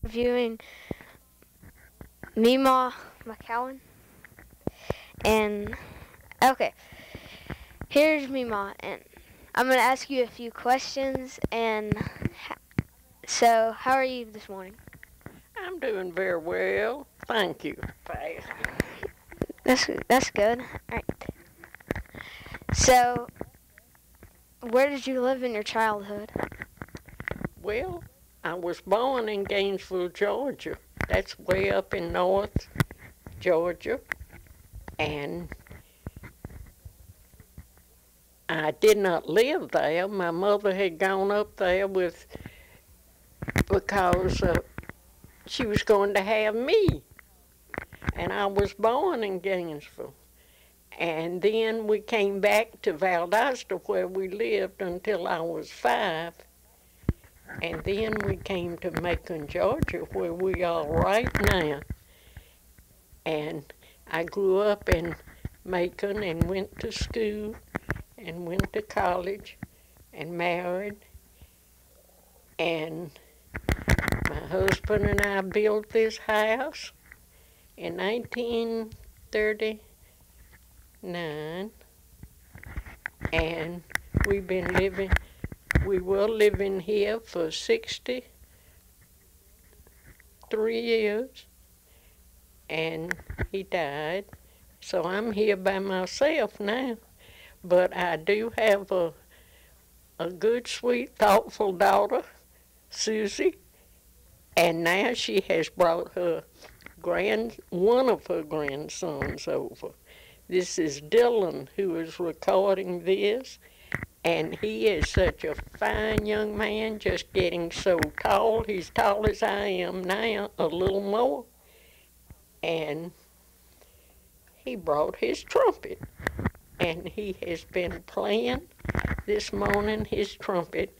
Reviewing Mema McCowan. And okay, here's Mema, and I'm gonna ask you a few questions. And so, how are you this morning? I'm doing very well. Thank you. That's good. All right. So, where did you live in your childhood? Well, I was born in Gainesville, Georgia. That's way up in North Georgia. And I did not live there. My mother had gone up there because she was going to have me. And I was born in Gainesville. And then we came back to Valdosta where we lived until I was 5. And then we came to Macon, Georgia, where we are right now. And I grew up in Macon and went to school and went to college and married. And my husband and I built this house in 1939. And we were living here for 63 years. And he died. So I'm here by myself now. But I do have a good, sweet, thoughtful daughter, Susie. And now she has brought one of her grandsons over. This is Dylan, who is recording this. And he is such a fine young man, just getting so tall. He's tall as I am now, a little more. And he brought his trumpet. And he has been playing this morning his trumpet.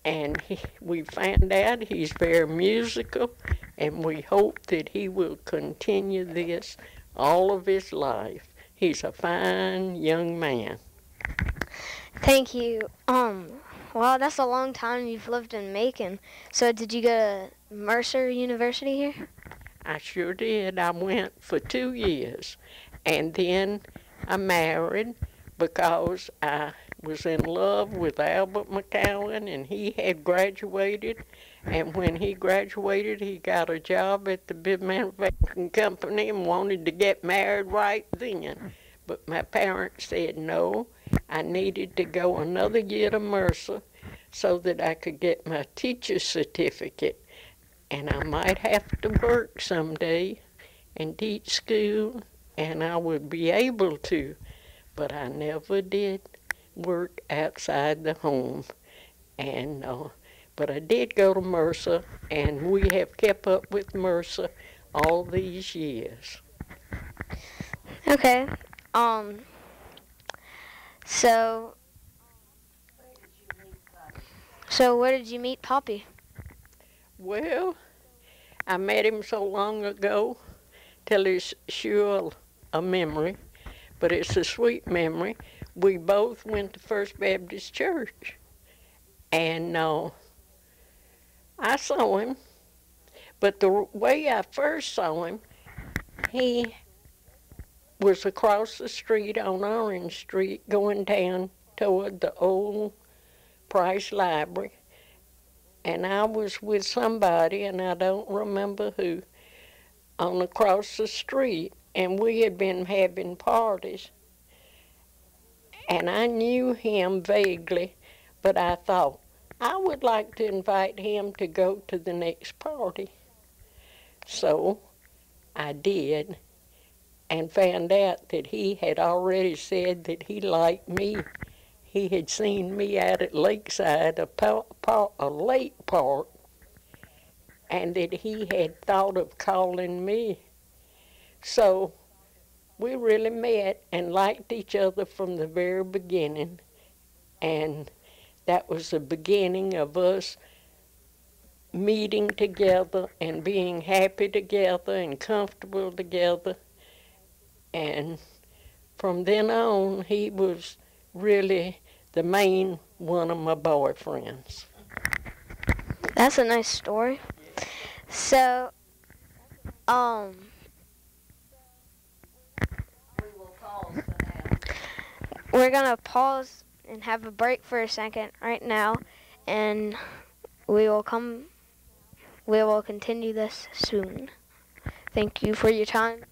And we found out he's very musical. And we hope that he will continue this all of his life. He's a fine young man. Thank you. Well, that's a long time you've lived in Macon. So, did you go to Mercer University here? I sure did. I went for 2 years. And then I married because I was in love with Albert McCowan, and he had graduated. And when he graduated, he got a job at the big manufacturing company and wanted to get married right then. But my parents said no. I needed to go another year to Mercer so that I could get my teacher's certificate. And I might have to work someday and teach school, and I would be able to. But I never did work outside the home. And but I did go to Mercer, and we have kept up with Mercer all these years. Okay. So, where did you meet Poppy? Well, I met him so long ago till it's sure a memory, but it's a sweet memory. We both went to First Baptist Church, and I saw him, but the way I first saw him, he was across the street on Orange Street going down toward the old Price Library. And I was with somebody, and I don't remember who, on across the street. And we had been having parties. And I knew him vaguely, but I thought, I would like to invite him to go to the next party. So I did, and found out that he had already said that he liked me. He had seen me out at Lakeside, a lake park, and that he had thought of calling me. So we really met and liked each other from the very beginning, and that was the beginning of us meeting together and being happy together and comfortable together. And from then on, he was really the main one of my boyfriends. That's a nice story. So, um, We will pause for now. we're gonna pause and have a break for a second right now, and we will come. We will continue this soon. Thank you for your time,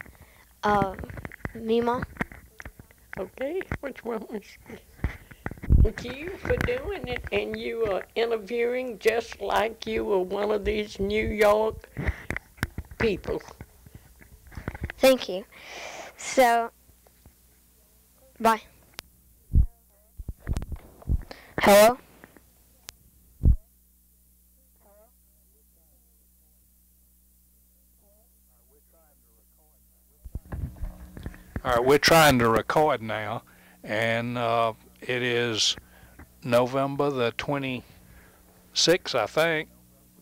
Mema. Okay, which one was? Thank you for doing it, and you are interviewing just like you were one of these New York people. Thank you. So, bye. Hello? All right, we're trying to record now, and it is November the 26th, I think,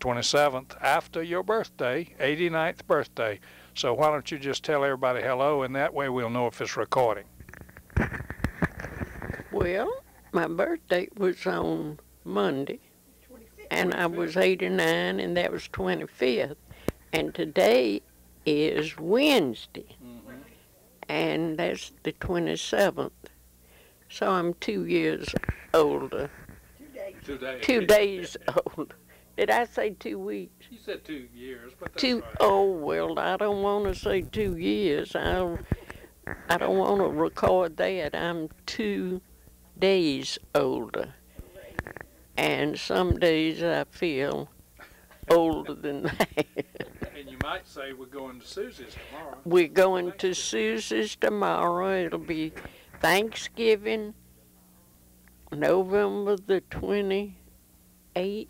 27th, after your birthday, 89th birthday. So why don't you just tell everybody hello, and that way we'll know if it's recording. Well, my birthday was on Monday, and I was 89, and that was 25th. And today is Wednesday, and that's the 27th. So I'm 2 years older. 2 days old. Did I say 2 weeks? You said 2 years, but that's Two. right. Oh well, I don't want to say 2 years. I don't want to record that. I'm 2 days older, and some days I feel older than that. And you might say we're going to Susie's tomorrow. We're going to Susie's tomorrow. It'll be Thanksgiving, November the 28th, 8,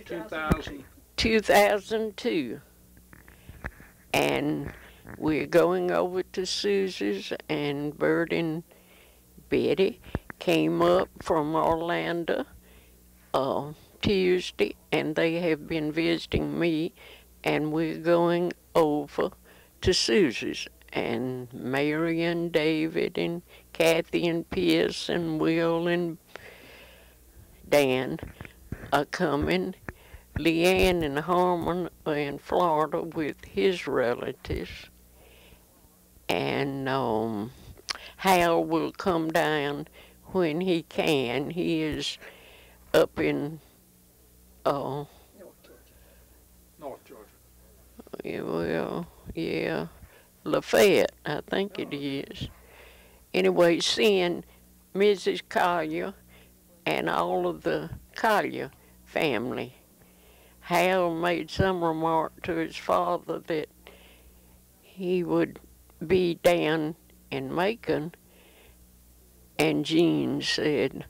2000. 2002. And we're going over to Susie's, and Bert and Betty came up from Orlando Tuesday, and they have been visiting me, and we're going over to Susie's. And Mary and David and Kathy and Pierce and Will and Dan are coming. Leanne and Harmon are in Florida with his relatives. And Hal will come down when he can. He is up in North Georgia. Lafayette, I think it is. Anyway, seeing Mrs. Collier and all of the Collier family. Hal made some remark to his father that he would be down in Macon, and Jean said,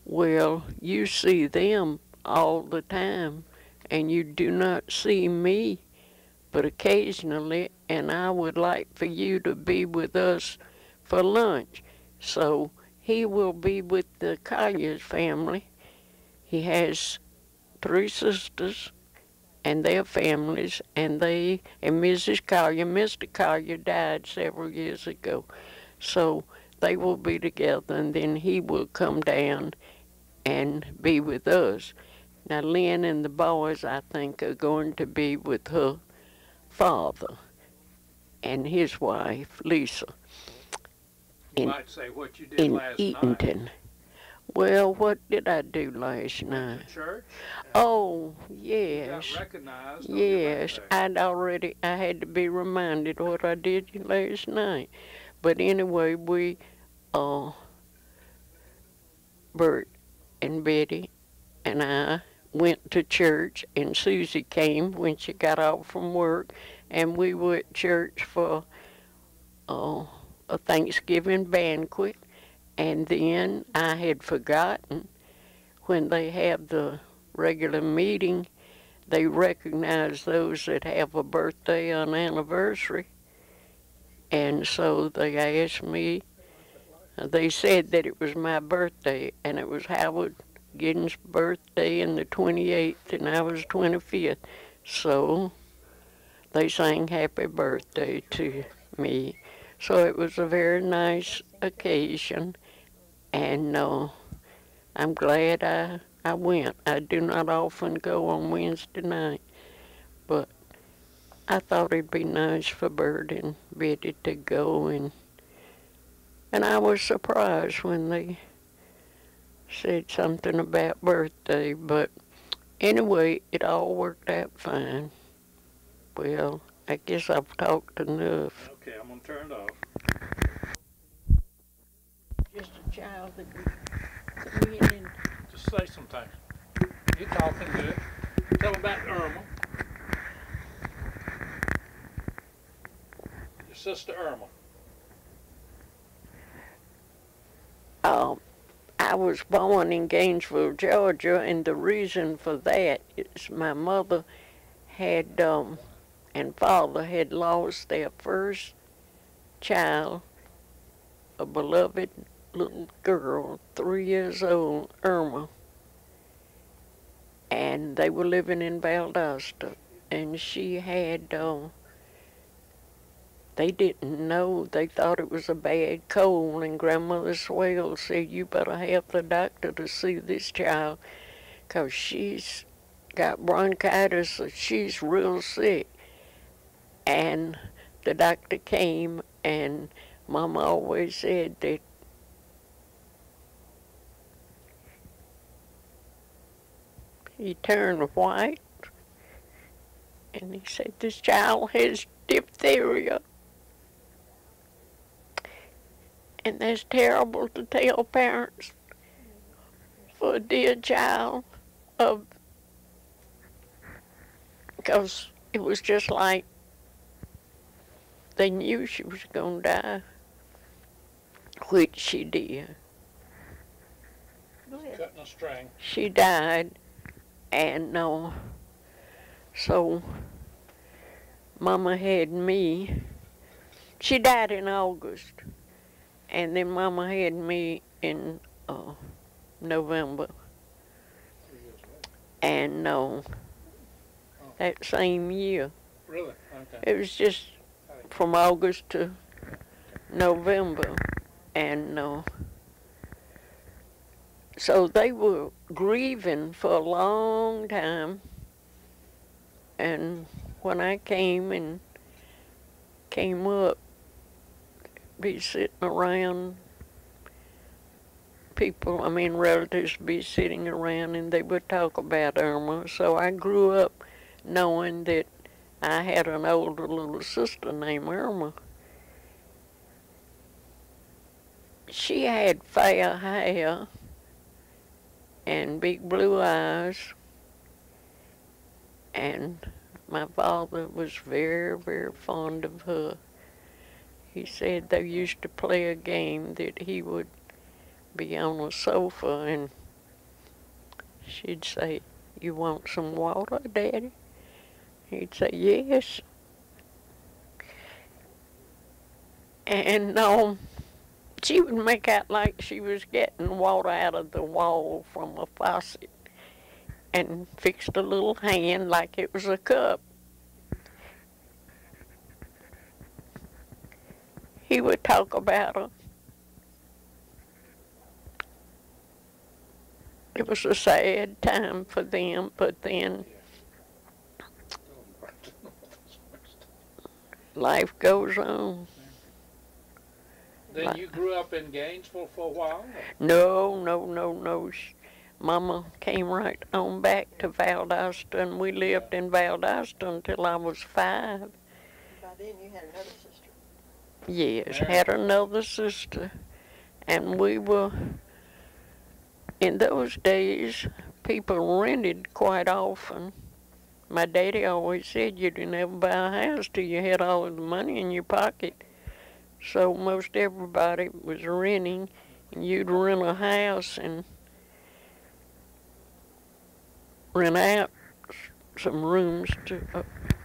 well, you see them all the time, and you do not see me but occasionally, and I would like for you to be with us for lunch. So he will be with the Collier's family. He has 3 sisters and their families, and Mrs. Collier, Mr. Collier died several years ago. So they will be together, and then he will come down and be with us. Now, Lynn and the boys, I think, are going to be with her father and his wife, Lisa, You might say what you did in last Eatonton. night. Well, what did I do last night? To church. Oh, You yes. got recognized on your Yes, birthday. I had to be reminded what I did last night. But anyway, Bert and Betty and I went to church, and Susie came when she got off from work, and we were at church for a Thanksgiving banquet. And then I had forgotten, when they have the regular meeting, they recognize those that have a birthday or an anniversary. And so they asked me, they said that it was my birthday, and it was Howard Giddens' birthday in the 28th, and I was 25th. So they sang happy birthday to me. So it was a very nice occasion, and I'm glad I I went. I do not often go on Wednesday night, but I thought it'd be nice for Bert and Betty to go, and I was surprised when they said something about birthday, but anyway, it all worked out fine. Well, I guess I've talked enough. Okay, I'm gonna turn it off. Just a child that come in and Just say something. You talking good. Tell about Irma. Your sister Irma. I was born in Gainesville, Georgia, and the reason for that is my mother had and father had lost their first child, a beloved little girl, 3 years old, Irma, and they were living in Valdosta, and she had, they didn't know, they thought it was a bad cold, and Grandmother Swale said, you better have the doctor to see this child, 'cause she's got bronchitis, so she's real sick. And the doctor came, and Mama always said that he turned white, and he said, this child has diphtheria. And that's terrible to tell parents for a dear child, because it was just like they knew she was going to die, which she did. Cutting a string. She died, and so Mama had me. She died in August, and then Mama had me in November. And that same year. Really? Okay. It was just from August to November, and so they were grieving for a long time, and when I came up, be sitting around, people, relatives be sitting around, and they would talk about Irma. So I grew up knowing that I had an older little sister named Irma. She had fair hair and big blue eyes, and my father was very, very fond of her. He said they used to play a game that he would be on a sofa, and she'd say, you want some water, Daddy? He'd say, yes. And she would make out like she was getting water out of the wall from a faucet, and fixed a little hand like it was a cup. He would talk about her. It was a sad time for them, but then life goes on. Then you grew up in Gainesville for a while? No. Mama came right on back to Valdosta, and we lived in Valdosta until I was 5. By then you had another sister. Yes, had another sister. And we were, in those days, people rented quite often. My daddy always said you didn't ever buy a house till you had all of the money in your pocket. So most everybody was renting, and you'd rent a house and rent out some rooms to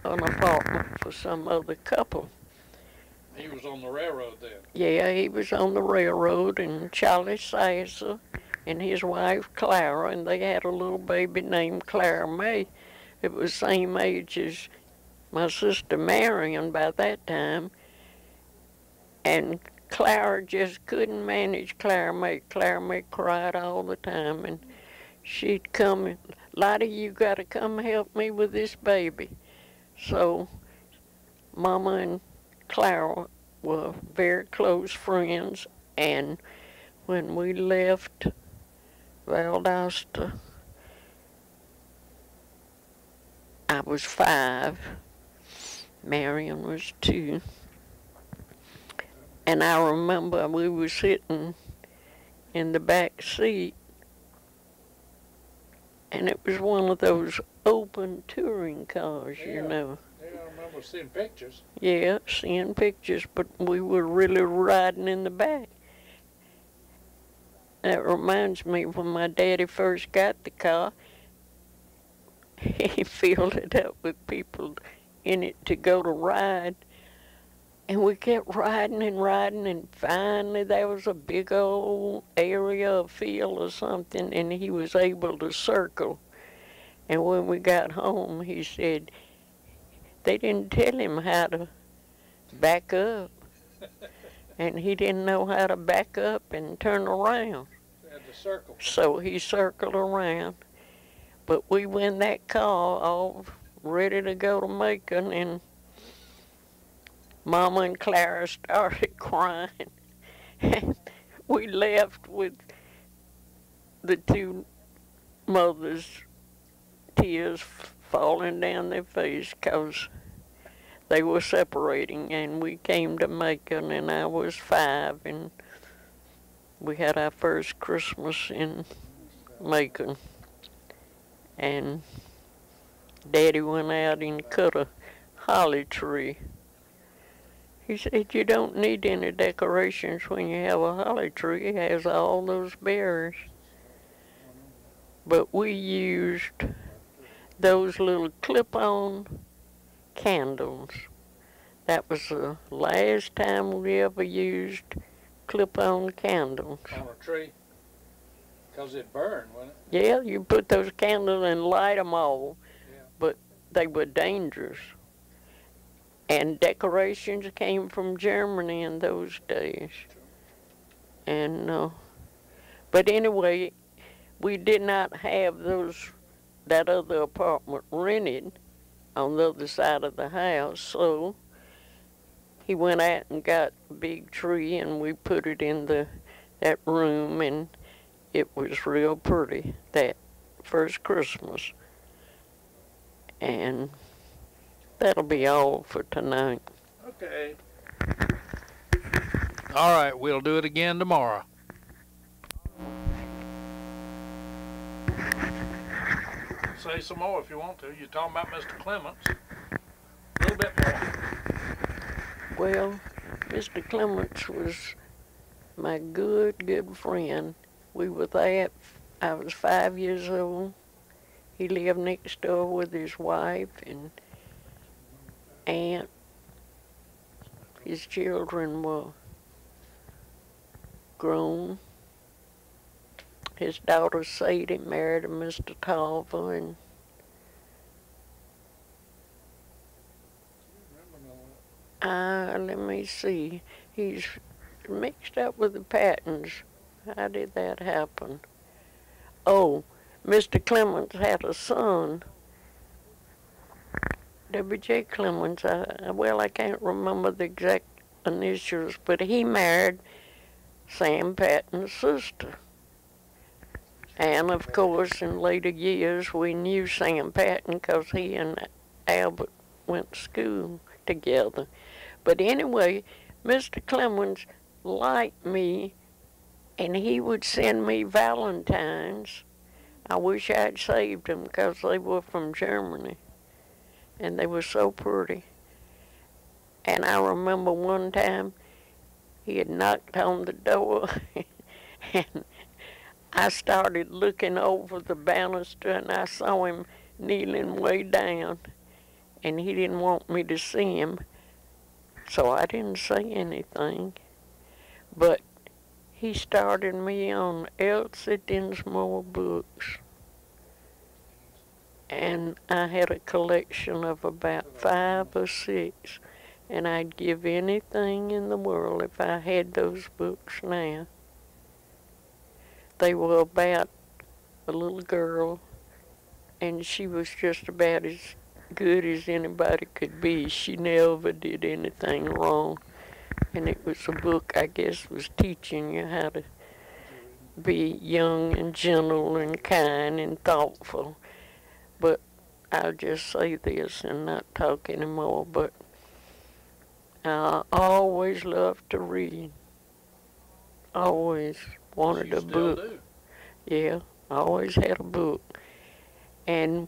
an apartment for some other couple. He was on the railroad then? Yeah, he was on the railroad, and Charlie Sasser and his wife Clara, and they had a little baby named Clara May. It was the same age as my sister Marion by that time. And Clara just couldn't manage Clara May. Clara May cried all the time, and she'd come and, Lottie, you got to come help me with this baby. So Mama and Clara were very close friends, and when we left Valdosta, I was 5, Marion was 2, and I remember we were sitting in the back seat, and it was one of those open touring cars, you know. Yeah, I remember seeing pictures. Yeah, seeing pictures, but we were really riding in the back. That reminds me, when my daddy first got the car, he filled it up with people in it to go to ride. And we kept riding, and finally there was a big old area of field or something, and he was able to circle. And when we got home, he said they didn't tell him how to back up. And he didn't know how to back up and turn around. Had to circle. So he circled around. But we were in that car all ready to go to Macon, and Mama and Clara started crying. And we left with the 2 mothers' tears falling down their face because they were separating, and we came to Macon, and I was 5, and we had our first Christmas in Macon. And Daddy went out and cut a holly tree. He said, you don't need any decorations when you have a holly tree. It has all those berries. But we used those little clip-on candles. That was the last time we ever used clip-on candles. On a tree? Because it burned, wouldn't it? Yeah, you put those candles and light them all, Yeah. but they were dangerous. And decorations came from Germany in those days. And, but anyway, we did not have that other apartment rented on the other side of the house, so he went out and got a big tree, and we put it in that room, and it was real pretty that first Christmas. And that'll be all for tonight. Okay. All right, we'll do it again tomorrow. Say some more if you want to. You're talking about Mr. Clements. A little bit more. Well, Mr. Clements was my good friend. We were there. I was 5 years old. He lived next door with his wife and aunt. His children were grown. His daughter Sadie married a Mr. Tarver, and let me see. He's mixed up with the Pattons. How did that happen? Oh, Mr. Clements had a son, W.J. Clements. Well, I can't remember the exact initials, but he married Sam Patton's sister. And, of course, in later years, we knew Sam Patton because he and Albert went to school together. But anyway, Mr. Clements liked me, and he would send me valentines. I wish I'd saved them because they were from Germany, and they were so pretty. And I remember one time he had knocked on the door, and I started looking over the banister, and I saw him kneeling way down, and he didn't want me to see him, so I didn't say anything. But he started me on Elsie Dinsmore books, and I had a collection of about 5 or 6, and I'd give anything in the world if I had those books now. They were about a little girl, and she was just about as good as anybody could be. She never did anything wrong. And it was a book, I guess, was teaching you how to be young and gentle and kind and thoughtful. But I'll just say this and not talk anymore, but I always loved to read. Always wanted a book. Do. Yeah, I always had a book. And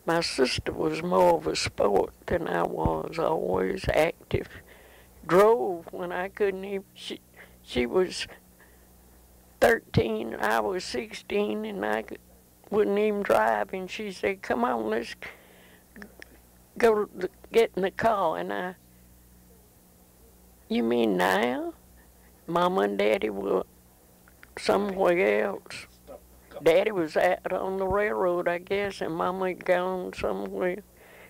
my sister was more of a sport than I was, always active. Drove when I couldn't even, she was 13, I was 16, and wouldn't even drive. And she said, come on, let's go get in the car. And you mean now? Mama and Daddy were somewhere else. Daddy was out on the railroad, I guess, and Mama had gone somewhere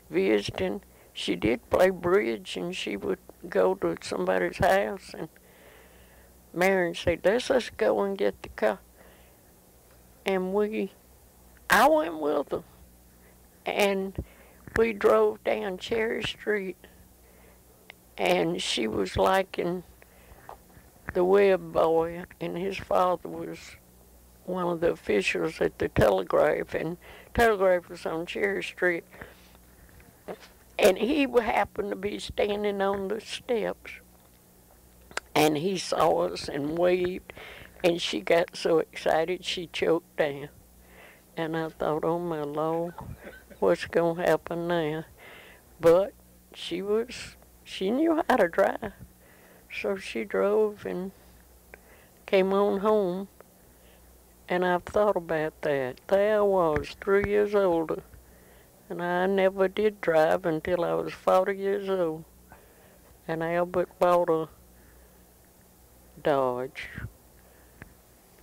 visiting. She did play bridge, and she would go to somebody's house, and Marion said, let's go and get the car. And I went with her, and we drove down Cherry Street, and she was liking the Webb boy, and his father was one of the officials at the telegraph, and telegraph was on Cherry Street. And he happened to be standing on the steps, and he saw us and waved, and she got so excited she choked down. And I thought, oh my Lord, what's going to happen now? But she knew how to drive, so she drove and came on home. And I've thought about that. There I was, 3 years older, and I never did drive until I was 40 years old. And Albert bought a Dodge.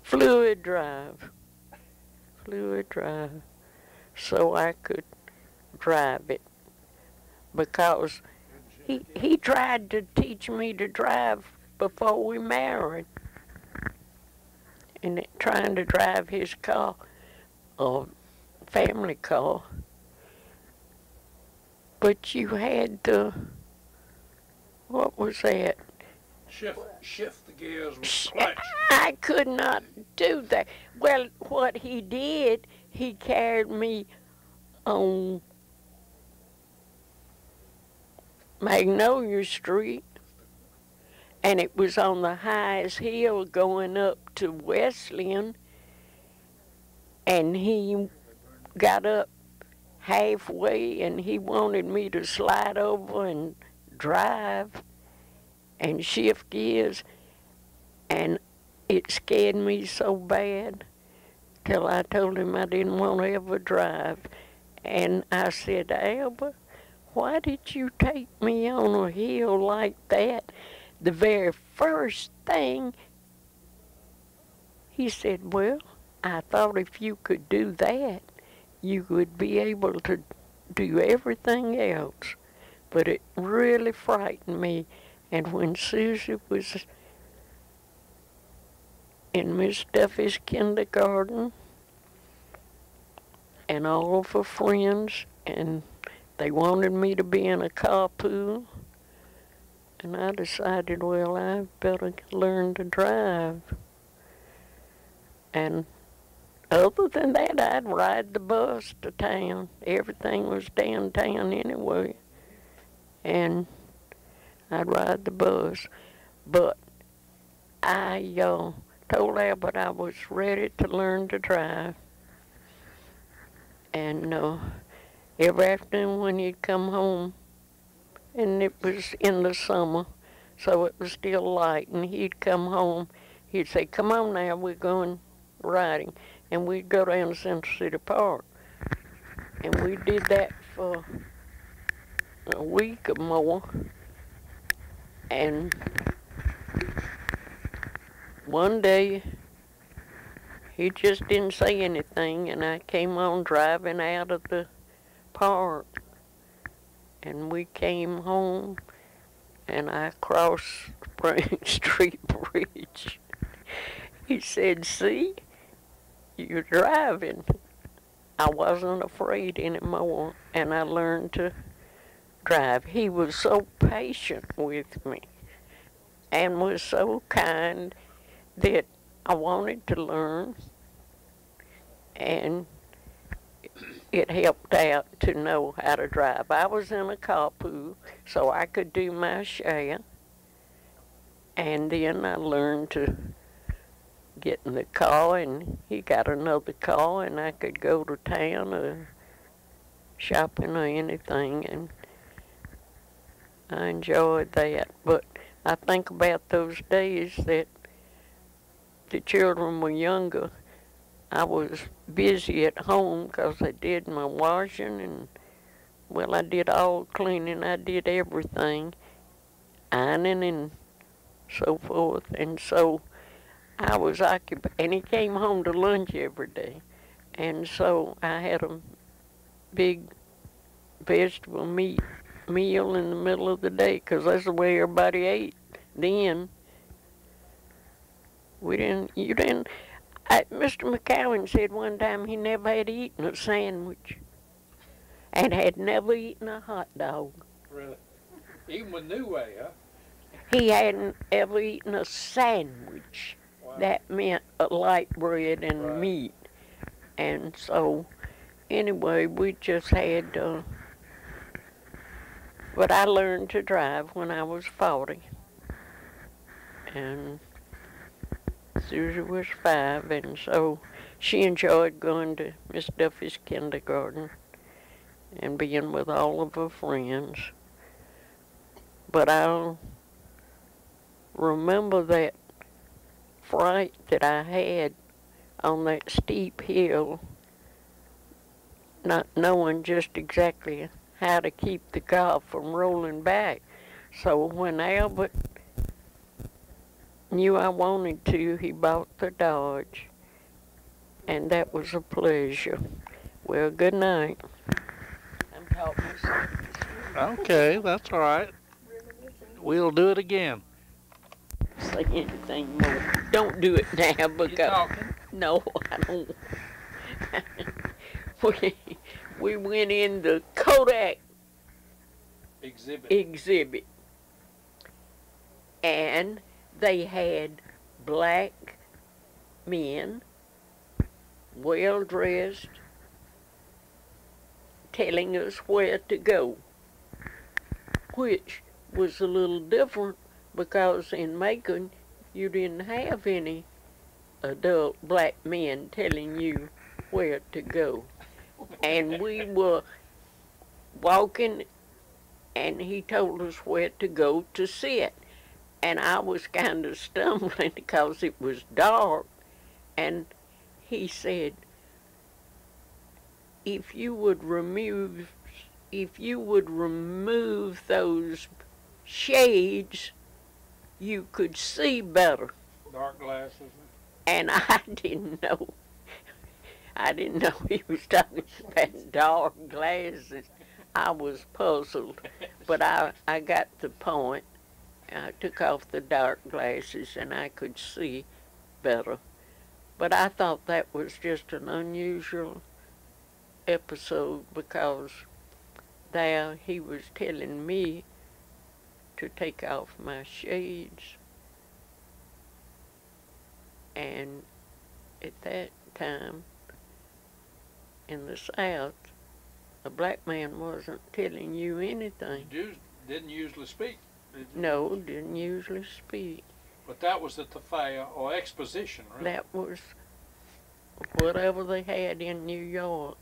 Fluid drive, so I could drive it. Because he tried to teach me to drive before we married. And trying to drive his car, a family car. But you had to, what was that? Shift the gears with the clutch. I could not do that. Well, what he did, he carried me on Magnolia Street, and it was on the highest hill going up to Wesleyan, and he got up halfway, and he wanted me to slide over and drive and shift gears, and it scared me so bad till I told him I didn't want to ever drive. And I said, Albert, why did you take me on a hill like that? The very first thing, he said, well, I thought if you could do that, you would be able to do everything else. But it really frightened me. And when Susie was in Miss Duffy's kindergarten, and all of her friends, and they wanted me to be in a carpool, and I decided, well, I better learn to drive. And other than that, I'd ride the bus to town. Everything was downtown anyway. And I'd ride the bus. But I told Albert I was ready to learn to drive. And every afternoon when he'd come home, and it was in the summer, so it was still light, and he'd come home, he'd say, come on now, we're going riding. And we'd go down to Central City Park. And we did that for a week or more. And one day, he just didn't say anything, and I came on driving out of the park. And we came home, and I crossed Spring Street Bridge. He said, see, you're driving. I wasn't afraid anymore, and I learned to drive. He was so patient with me and was so kind that I wanted to learn, and it helped out to know how to drive. I was in a carpool, so I could do my share, and then I learned to get in the car, and he got another car, and I could go to town or shopping or anything, and I enjoyed that. But I think about those days that the children were younger. I was busy at home because I did my washing, and well, I did all cleaning. I did everything, ironing and so forth. And so I was occupied, and he came home to lunch every day. And so I had a big vegetable meal in the middle of the day, because that's the way everybody ate then. Mr. McCowan said one time he never had eaten a sandwich and had never eaten a hot dog. Really? Even with New Way, huh? He hadn't ever eaten a sandwich. Wow. That meant a light bread and Right. meat. And so, anyway, we just had, but I learned to drive when I was 40. And Susie was 5, and so she enjoyed going to Miss Duffy's kindergarten and being with all of her friends. But I'll remember that fright that I had on that steep hill, not knowing just exactly how to keep the car from rolling back. So when Albert knew I wanted to, he bought the Dodge, and that was a pleasure. Well, good night. I'm talking myself. Okay, that's all right. We'll do it again. Say anything more. Don't do it now You because talking? no, I don't. we went in the Kodak exhibit, and they had black men, well dressed, telling us where to go, which was a little different because in Macon you didn't have any adult black men telling you where to go. And we were walking, and he told us where to go to sit. And I was kind of stumbling because it was dark, and he said, if you would remove those shades, you could see better. Dark glasses. And I didn't know he was talking about dark glasses. I was puzzled, but I got the point. I took off the dark glasses and I could see better. But I thought that was just an unusual episode because there he was telling me to take off my shades. And at that time, in the South, a black man wasn't telling you anything. You didn't usually speak, did you? No, didn't usually speak. But that was at the fair or exposition, right? That was whatever they had in New York.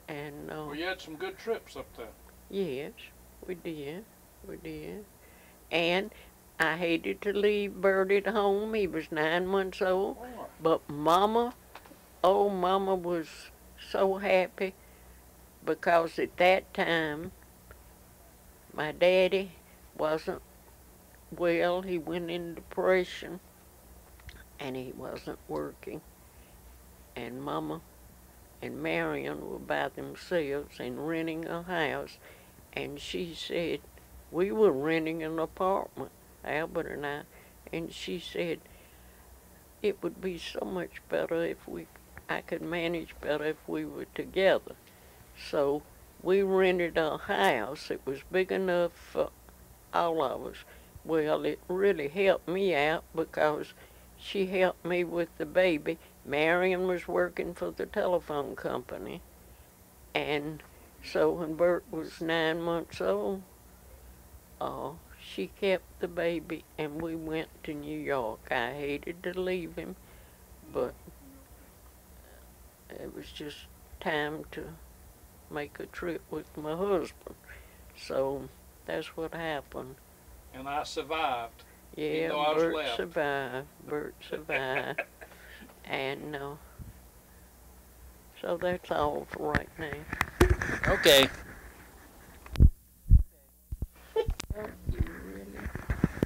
And Well, you had some good trips up there. yes, we did. And I hated to leave Bert at home. He was 9 months old. But Mama was so happy because at that time, my daddy wasn't well. He went into depression, and he wasn't working. And Mama and Marion were by themselves and renting a house. And she said, we were renting an apartment, Albert and I, and she said, it would be so much better if I could manage better if we were together. So we rented a house. It was big enough for all of us. Well, it really helped me out because she helped me with the baby. Marion was working for the telephone company. And so when Bert was 9 months old, she kept the baby and we went to New York. I hated to leave him, but it was just time to make a trip with my husband. So that's what happened. And I survived. Yeah, though I was Bert left. survived. Bert survived. And so that's all for right now. Okay. You really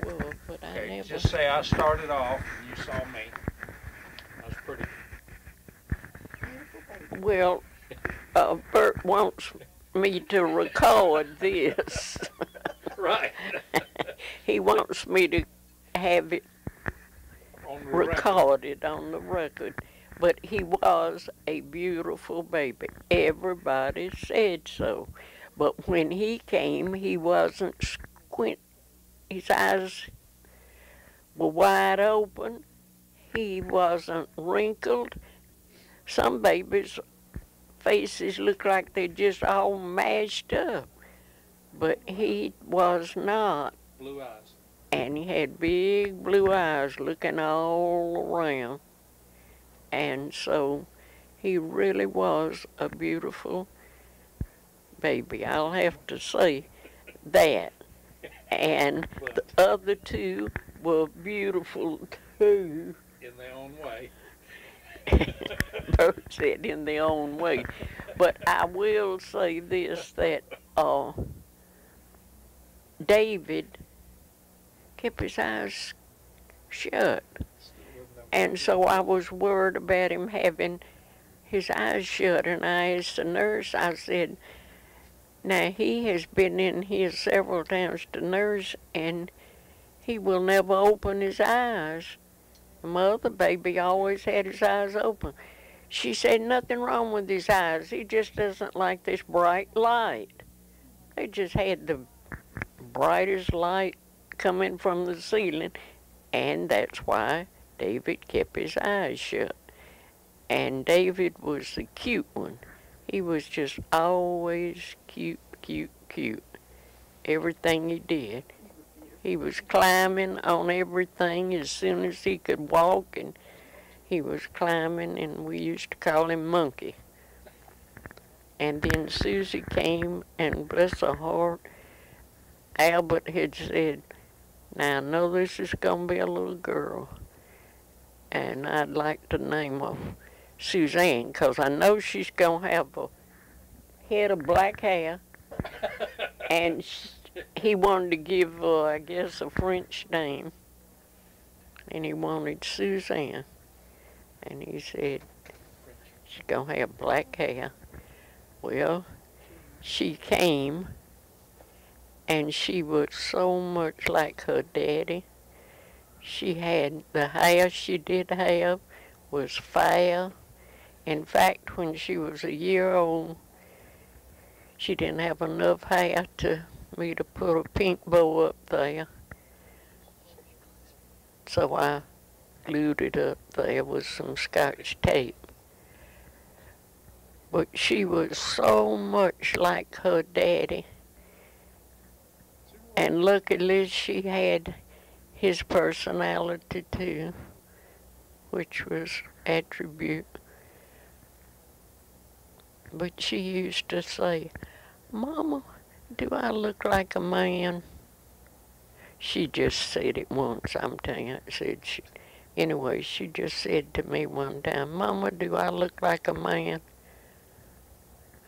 were, but I Okay, never. just say I started off and you saw me. That's pretty. Well, Bert wants me to record this. Right. He wants me to have it On the recorded on the record. But he was a beautiful baby. Everybody said so. But when he came, he wasn't squint. His eyes were wide open. He wasn't wrinkled. Some babies' faces look like they're just all mashed up. But he was not. Blue eyes. And he had big blue eyes looking all around. And so he really was a beautiful baby. I'll have to say that. And the other two were beautiful too. In their own way. Bert said in their own way. But I will say this, that David kept his eyes shut. And so I was worried about him having his eyes shut. And I asked the nurse, I said, now he has been in here several times to nurse and he will never open his eyes. My other baby always had his eyes open. She said nothing wrong with his eyes. He just doesn't like this bright light. They just had the brightest light coming from the ceiling, and that's why David kept his eyes shut. And David was the cute one. He was just always cute, cute, cute. Everything he did. He was climbing on everything as soon as he could walk, and he was climbing, and we used to call him Monkey. And then Susie came, and bless her heart, Albert had said, now I know this is going to be a little girl, and I'd like to name her Suzanne, because I know she's going to have a head of black hair, and he wanted to give her, I guess, a French name, and he wanted Suzanne. And he said, she's going to have black hair. Well, she came, and she was so much like her daddy. She had, the hair she did have was fair. In fact, when she was a year old, she didn't have enough hair to me to put a pink bow up there. So I glued it up there with some Scotch tape. But she was so much like her daddy. And luckily she had his personality too, which was attribute. But she used to say, Mama, do I look like a man? She just said it once, I'm telling you. Anyway, she just said to me one time, Mama, do I look like a man?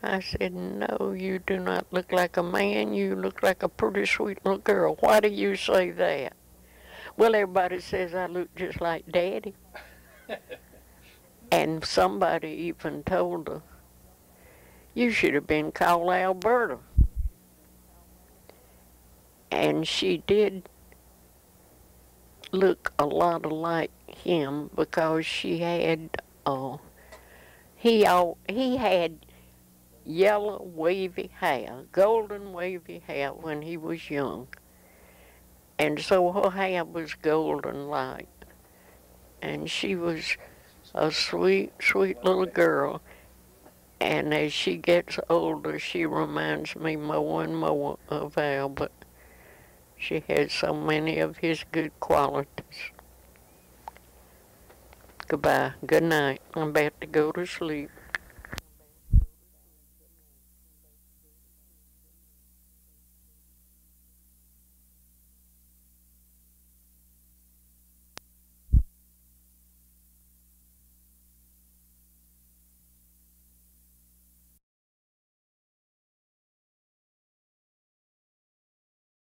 I said, no, you do not look like a man. You look like a pretty sweet little girl. Why do you say that? Well, everybody says I look just like Daddy. And somebody even told her, you should have been called Alberta. And she did look a lot like him because she had He had yellow wavy hair, golden wavy hair when he was young. And so her hair was golden like. And she was a sweet, sweet little girl. And as she gets older, she reminds me more and more of Albert. She has so many of his good qualities. Goodbye. Good night. I'm about to go to sleep.